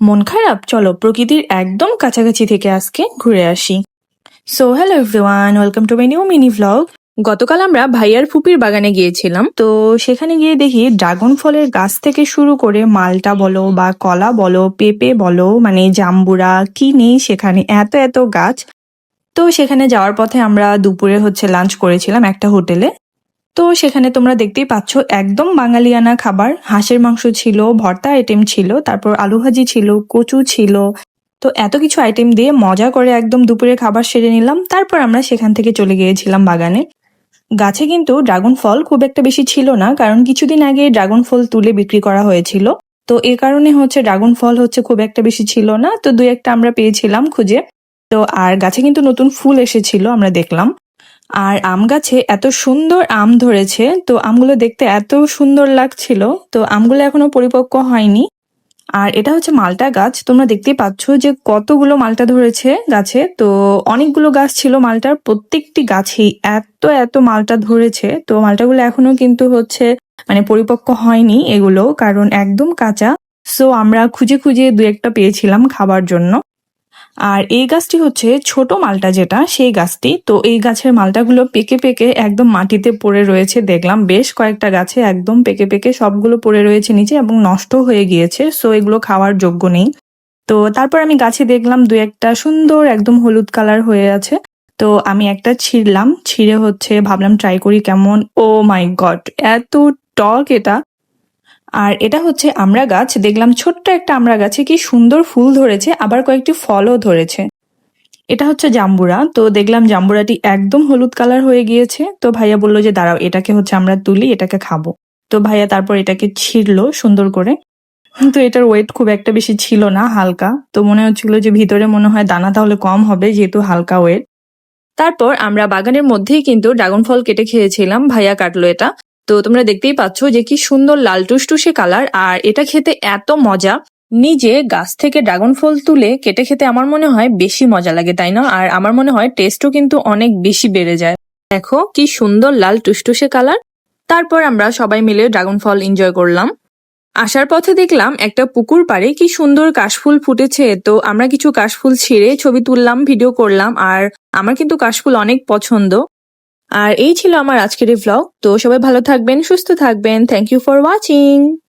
মন খারাপ? চলো প্রকৃতির একদম কাছাকাছি থেকে আজকে ঘুরে আসি। So hello everyone, welcome to my new mini vlog. গতকাল আমরা ভাইয়ার ফুপির বাগানে গিয়েছিলাম, তো সেখানে গিয়ে দেখি ড্রাগন ফলের গাছ থেকে শুরু করে মালটা বলো বা কলা বলো, পেঁপে বলো, মানে জাম্বুরা কি নেই সেখানে, এত এত গাছ। তো সেখানে যাওয়ার পথে আমরা দুপুরে লাঞ্চ করেছিলাম একটা হোটেলে। তো সেখানে তোমরা দেখতেই পাচ্ছ একদম বাঙালিয়ানা খাবার, হাঁসের মাংস ছিল, ভর্তা আইটেম ছিল, তারপর আলু ভাজি ছিল, কচু ছিল। তো এত কিছু আইটেম দিয়ে মজা করে একদম দুপুরে খাবার সেরে নিলাম। তারপর আমরা সেখান থেকে চলে গিয়েছিলাম বাগানে। গাছে কিন্তু ড্রাগন ফল খুব একটা বেশি ছিল না, কারণ কিছুদিন আগে ড্রাগন ফল তুলে বিক্রি করা হয়েছিল। তো এ কারণে ড্রাগন ফল খুব একটা বেশি ছিল না, তো দুই একটা আমরা পেয়েছিলাম খুঁজে। তো আর গাছে কিন্তু নতুন ফুল এসেছিল আমরা দেখলাম। আর আম গাছে এত সুন্দর আম ধরেছে, তো আমগুলো দেখতে এত সুন্দর লাগছিল। তো আমগুলো এখনো পরিপক্ক হয়নি। আর এটা মালটা গাছ, তোমরা দেখতেই পাচ্ছ যে কতগুলো মালটা ধরেছে গাছে। তো অনেকগুলো গাছ ছিল মালটার, প্রত্যেকটি গাছেই এত এত মালটা ধরেছে। তো মালটাগুলো এখনো কিন্তু মানে পরিপক্ক হয়নি এগুলো, কারণ একদম কাঁচা। সো আমরা খুঁজে খুঁজে দু একটা পেয়েছিলাম খাবার জন্য। আর এই গাছটি ছোট মালটা, যেটা সেই গাছটি। তো এই গাছের মালটাগুলো পেকে পেকে একদম মাটিতে পড়ে রয়েছে, দেখলাম বেশ কয়েকটা গাছে একদম পেকে পেকে সবগুলো পড়ে রয়েছে নিচে এবং নষ্ট হয়ে গিয়েছে। সো এগুলো খাওয়ার যোগ্য নেই। তো তারপর আমি গাছে দেখলাম দু একটা সুন্দর একদম হলুদ কালার হয়ে আছে। তো আমি একটা ছিঁড়লাম, ছিঁড়ে ভাবলাম ট্রাই করি কেমন। ও মাই গড, এত টক এটা। আর এটা আমড়া গাছ, দেখলাম ছোট্ট একটা আমড়া গাছে কি সুন্দর ফুল ধরেছে, আবার কয়েকটি ফলও ধরেছে। এটা জাম্বুরা, তো দেখলাম জাম্বুরাটি একদম হলুদ কালার হয়ে গিয়েছে। তো ভাইয়া বললো যে দাঁড়াও, এটাকে আমরা তুলি, এটাকে খাবো। তো ভাইয়া তারপর এটাকে ছিঁড়লো সুন্দর করে। তো এটার ওয়েট খুব একটা বেশি ছিল না, হালকা। তো মনে হচ্ছিল যে ভিতরে মনে হয় দানা তাহলে কম হবে, যেহেতু হালকা ওয়েট। তারপর আমরা বাগানের মধ্যেই কিন্তু ড্রাগন ফল কেটে খেয়েছিলাম, ভাইয়া কাটলো এটা। তো তোমরা দেখতেই পাচ্ছ যে কি সুন্দর লাল টুসটুসে কালার, আর এটা খেতে এত মজা। নিজে গাছ থেকে ড্রাগন ফল তুলে কেটে খেতে আমার মনে হয় বেশি মজা লাগে, তাই না? আর আমার মনে হয় টেস্টও কিন্তু অনেক বেশি বেড়ে যায়। দেখো কি সুন্দর লাল টুসটুসে কালার। তারপর আমরা সবাই মিলে ড্রাগন ফল এনজয় করলাম। আসার পথে দেখলাম একটা পুকুর পাড়ে কি সুন্দর কাশফুল ফুটেছে। তো আমরা কিছু কাশফুল ছিঁড়ে ছবি তুললাম, ভিডিও করলাম। আর আমার কিন্তু কাশফুল অনেক পছন্দ। আর এই ছিল আমার আজকের এই ভ্লগ। তো সবাই ভালো থাকবেন, সুস্থ থাকবেন। Thank you for watching.